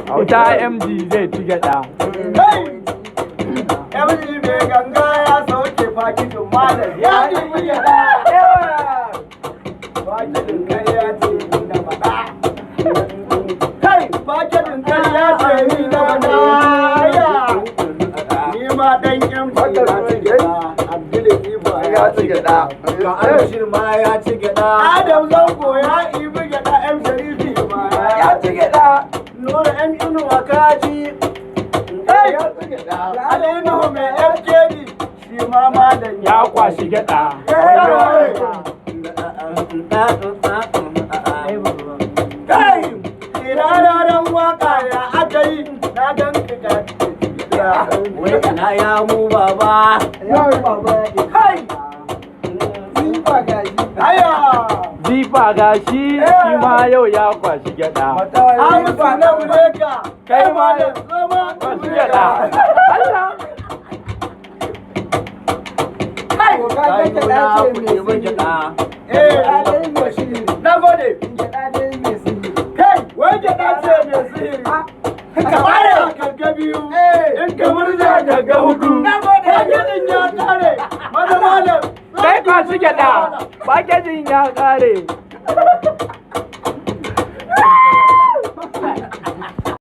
Auta MG zai ci gyaɗa. MG mai ganga ya sauke fakitin malam ya ɗibi gyaɗa. Fakitin ƙarya ce na faɗa. Kai, fakitin ƙarya ce ni na faɗa. Ni ma ɗan MG ya ci gyaɗa. Abdul Iba ya ci gyaɗa. Ga Alshir ma ya ci gyaɗa. Adam Zango ya ɗibi gyaɗa. M Sharifi ma ya ci gyaɗa. Nura M Inuwa kaji. Alinu mai FKD shi ma malam Ya kwashi gyaɗa. Kai, irararen waka ya aka yi na gan ka wai kana ya mu baba. Kai, Zifa gashi shi ma yau ya kwashi gyaɗa. Hamisu na Bureka, Kai ma da zama kwashi gyaɗa. Allah. Na gode. Kai, wai gyaɗa ce mai sihiri. Ka fara karga biyu, in ka murza karga hudu. Na gode. Pakejin ya kare, maza malam. Kai kwashi gyaɗa. Pakejin ya ƙare.